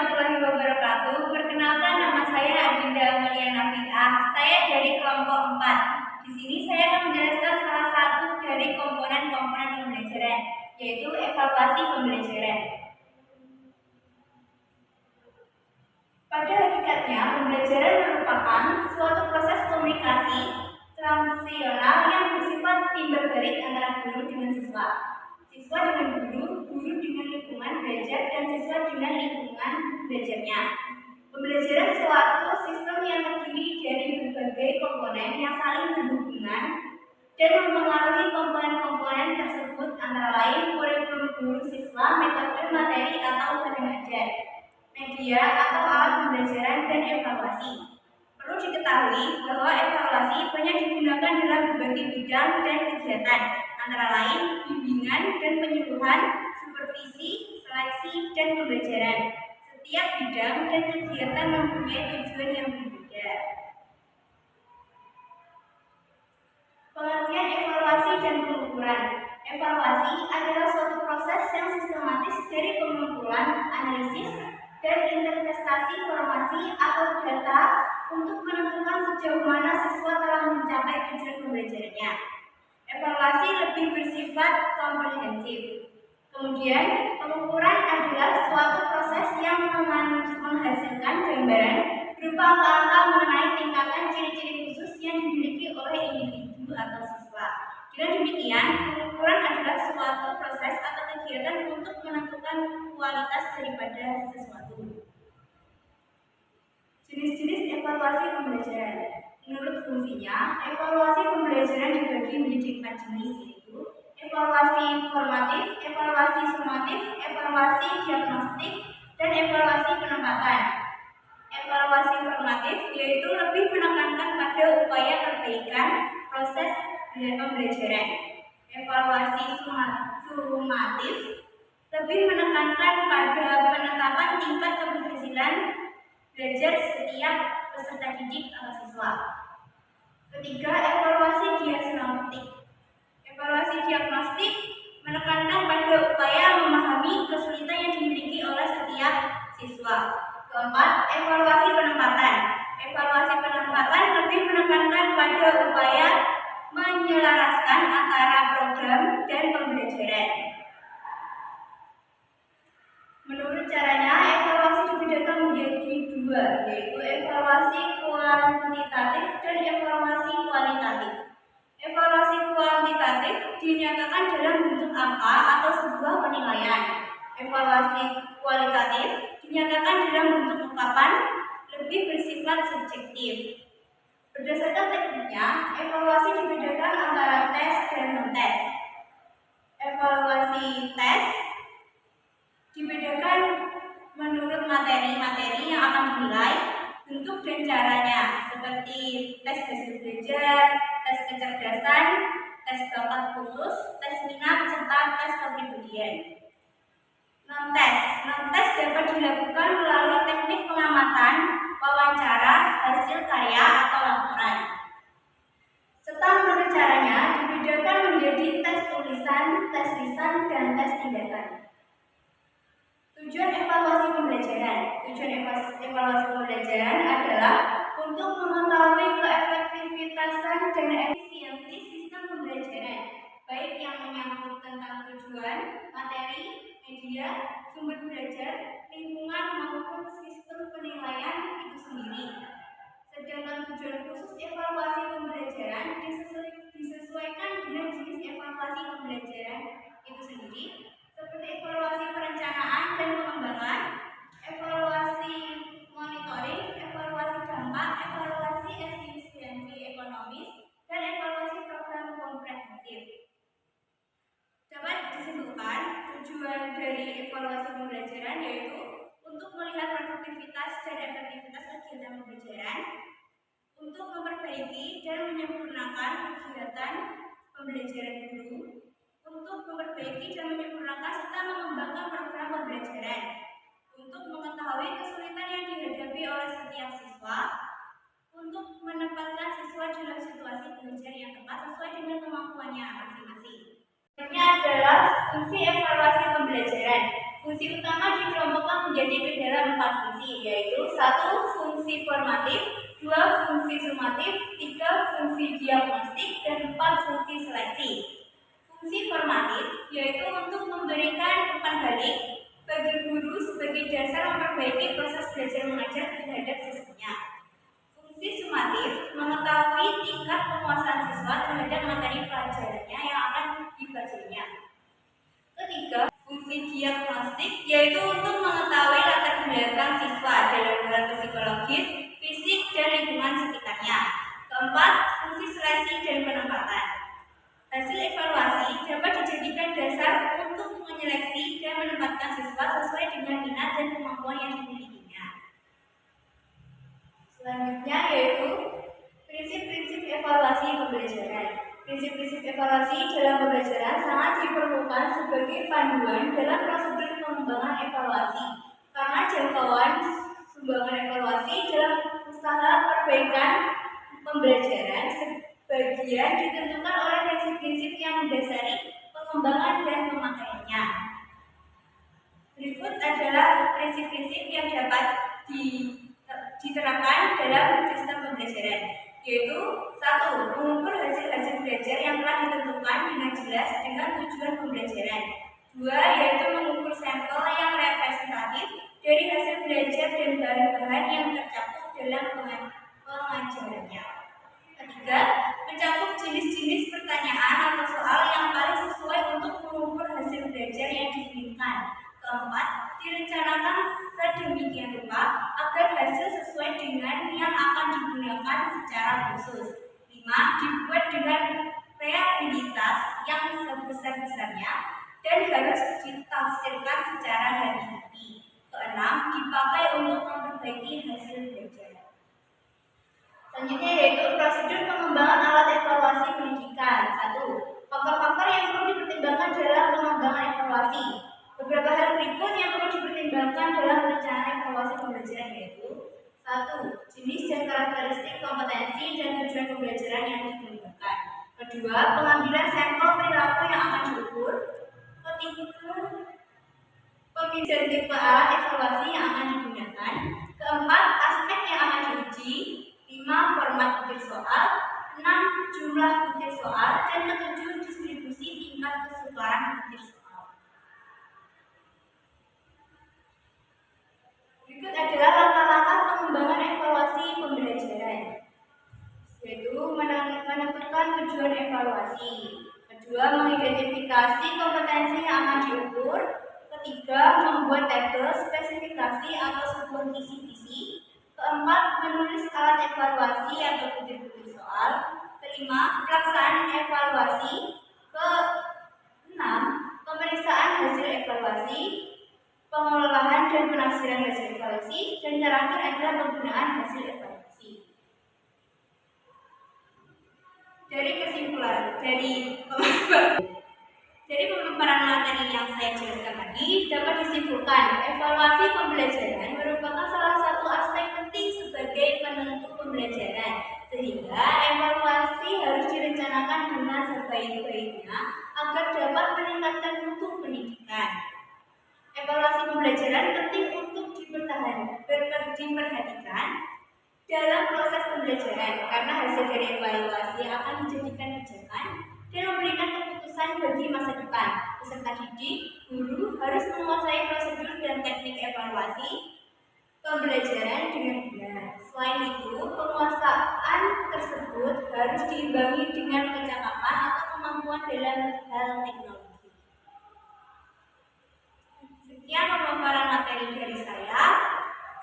warahmatullahi wabarakatuh. Perkenalkan, nama saya Adinda Amelia Nafiah. Saya dari kelompok 4. Di sini saya akan menjelaskan salah satu dari komponen-komponen pembelajaran, yaitu evaluasi pembelajaran. Pada hakikatnya, pembelajaran merupakan suatu proses komunikasi transisional yang bersifat timbal balik antara guru dengan siswa, siswa dengan guru, guru dengan lingkungan belajar, dan siswa dengan lingkungan belajarnya. Pembelajaran suatu sistem yang terdiri dari berbagai komponen yang saling berhubungan dan mempengaruhi komponen-komponen tersebut, antara lain kurikulum guru siswa, metode materi atau bahan ajar, media atau alat pembelajaran, dan evaluasi. Perlu diketahui bahwa evaluasi banyak digunakan dalam berbagai bidang dan kegiatan, antara lain bimbingan dan penyuluhan, supervisi, seleksi, dan pembelajaran. Setiap bidang dan kegiatan mempunyai tujuan yang berbeda. Pengertian evaluasi dan pengukuran. Evaluasi adalah suatu proses yang sistematis dari pengumpulan, analisis, dan interpretasi informasi atau data untuk menentukan sejauh mana siswa telah mencapai tujuan pembelajarannya. Evaluasi lebih bersifat komprehensif. Kemudian, pengukuran adalah suatu proses yang menghasilkan gambaran berupa angka-angka mengenai tingkatan ciri-ciri khusus yang dimiliki oleh individu atau siswa. Dengan demikian, pengukuran adalah suatu proses atau kegiatan untuk menentukan kualitas daripada sesuatu. Jenis-jenis evaluasi pembelajaran. Menurut fungsinya, evaluasi pembelajaran dibagi menjadi 4 jenis, yaitu evaluasi formatif, evaluasi sumatif, evaluasi diagnostik, dan evaluasi penempatan. Evaluasi formatif yaitu lebih menekankan pada upaya perbaikan proses pembelajaran. Evaluasi sumatif lebih menekankan pada penetapan tingkat keberhasilan belajar setiap peserta didik atau siswa. Ketiga, evaluasi diagnostik. Evaluasi diagnostik menekankan pada upaya memahami kesulitan yang dimiliki oleh setiap siswa. Keempat, evaluasi penempatan. Evaluasi penempatan lebih menekankan pada upaya menyelaraskan antara program dan pembelajaran. Menurut caranya, evaluasi dibedakan menjadi 2, yaitu evaluasi kuantitatif dan evaluasi kualitatif. Evaluasi kuantitatif dinyatakan dalam bentuk angka atau sebuah penilaian. Evaluasi kualitatif dinyatakan dalam bentuk ungkapan, lebih bersifat subjektif. Berdasarkan tekniknya, evaluasi dibedakan antara tes dan non-tes. Evaluasi tes dibedakan menurut materi-materi yang akan dinilai, bentuk dan caranya, seperti tes hasil belajar, tes kecerdasan, tes bakat khusus, tes minat, serta tes kepribadian. Non-tes dapat dilakukan melalui teknik pengamatan, wawancara, hasil karya, atau laporan. Serta menurut caranya dibedakan menjadi tes tulisan, tes lisan, dan tes tindakan. Tujuan evaluasi pembelajaran. Tujuan evaluasi pembelajaran adalah untuk mengetahui keefektivitasan dan efisiensi sistem pembelajaran, baik yang menyangkut tentang tujuan, materi, media, sumber belajar, lingkungan, maupun sistem penilaian itu sendiri. Sedangkan tujuan khusus evaluasi pembelajaran disesuaikan dengan jenis evaluasi pembelajaran itu sendiri, seperti evaluasi perencanaan dan pengembangan, evaluasi monitoring, evaluasi dampak, evaluasi efisiensi ekonomis, dan evaluasi program komprehensif. Dapat disimpulkan, tujuan dari evaluasi pembelajaran yaitu untuk melihat produktivitas dan efektivitas kegiatan pembelajaran, untuk memperbaiki dan menyempurnakan kegiatan pembelajaran guru, untuk memperbaiki dan menyempurnakan serta mengembangkan program pembelajaran, untuk mengetahui kesulitan yang dihadapi oleh setiap siswa, untuk menempatkan siswa dalam situasi belajar yang tepat sesuai dengan kemampuannya masing-masing. Ini adalah fungsi evaluasi pembelajaran. Fungsi utama dikelompokkan menjadi ke dalam 4 yaitu 1. Fungsi formatif, 2. Fungsi sumatif, 3. Fungsi diagnostik, dan 4. Fungsi seleksi. Fungsi formatif yaitu untuk memberikan umpan balik bagi guru sebagai dasar memperbaiki proses belajar mengajar terhadap siswanya. Fungsi sumatif mengetahui tingkat penguasaan siswa terhadap materi pelajarannya yang akan dipelajarinya. Ketiga, fungsi diagnostik yaitu untuk mengetahui latar belakang siswa dalam hal psikologis, fisik, dan lingkungan sekitarnya. Keempat, fungsi seleksi dan penempatan. Hasil evaluasi dapat dijadikan dasar untuk menyeleksi dan menempatkan siswa sesuai dengan minat dan kemampuan yang dimilikinya. Selanjutnya yaitu prinsip-prinsip evaluasi pembelajaran. Prinsip-prinsip evaluasi dalam pembelajaran sangat diperlukan sebagai panduan dalam prosedur pengembangan evaluasi karena jangkauan sumbangan evaluasi dalam usaha perbaikan pembelajaran sebagian ditentukan oleh prinsip-prinsip yang mendasari pengembangan dan pemakaiannya. Berikut adalah prinsip-prinsip yang dapat diterapkan dalam sistem pembelajaran, yaitu 1. Mengukur hasil-hasil belajar yang telah ditentukan dengan jelas dengan tujuan pembelajaran. 2. Yaitu mengukur sampel yang representatif dari hasil belajar dan bahan-bahan yang tercakup dalam pengajarannya. 3. Mencakup jenis-jenis pertanyaan atau soal yang paling sesuai untuk mengukur hasil belajar yang diinginkan. 4. Direncanakan sedemikian rupa agar hasil sesuai dengan yang akan digunakan secara khusus. 5. Dibuat dengan kreativitas yang sebesar-besarnya dan harus ditafsirkan secara hati-hati. 6. Dipakai untuk memperbaiki hasil belajar. Selanjutnya yaitu prosedur pengembangan alat evaluasi pendidikan. 1. Faktor-faktor yang perlu dipertimbangkan dalam pengembangan evaluasi. Beberapa hal berikut yang perlu dipertimbangkan dalam perencanaan evaluasi pembelajaran yaitu 1. Jenis dan karakteristik kompetensi dan tujuan pembelajaran yang digunakan. 2. Pengambilan sampel perilaku yang akan diukur. 3. Pemilihan tipe alat evaluasi yang akan digunakan. 4. Aspek yang akan diuji. 5. Format butir soal. 6. Jumlah butir soal. Dan 7. Distribusi tingkat kesukaran butir soal. Berikut adalah langkah-langkah pengembangan evaluasi pembelajaran, yaitu menentukan tujuan evaluasi. 2. Mengidentifikasi kompetensi yang akan diukur. 3. Membuat tabel spesifikasi atau sebuah kisi-kisi. 4. Menulis alat evaluasi atau butir-butir soal. 5. Pelaksanaan evaluasi. 6. Pemeriksaan hasil evaluasi, pengelolaan dan penafsiran hasil evaluasi, dan terakhir adalah penggunaan hasil evaluasi. Dari kesimpulan, dari pemaparan materi yang saya jelaskan tadi dapat disimpulkan evaluasi pembelajaran merupakan salah satu aspek penting sebagai penentu pembelajaran, sehingga evaluasi harus direncanakan dengan sebaik-baiknya agar dapat meningkatkan mutu pendidikan. Evaluasi pembelajaran penting untuk diperhatikan dalam proses pembelajaran karena hasil dari evaluasi akan dijadikan pijakan dan memberikan keputusan bagi masa depan. Peserta didik, guru harus menguasai prosedur dan teknik evaluasi pembelajaran dengan benar. Selain itu, penguasaan tersebut harus diimbangi dengan kecakapan atau kemampuan dalam hal teknologi. Sekian pemaparan materi dari saya.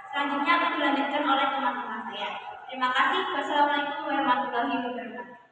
Selanjutnya akan dilanjutkan oleh teman-teman saya. Terima kasih. Wassalamualaikum warahmatullahi wabarakatuh.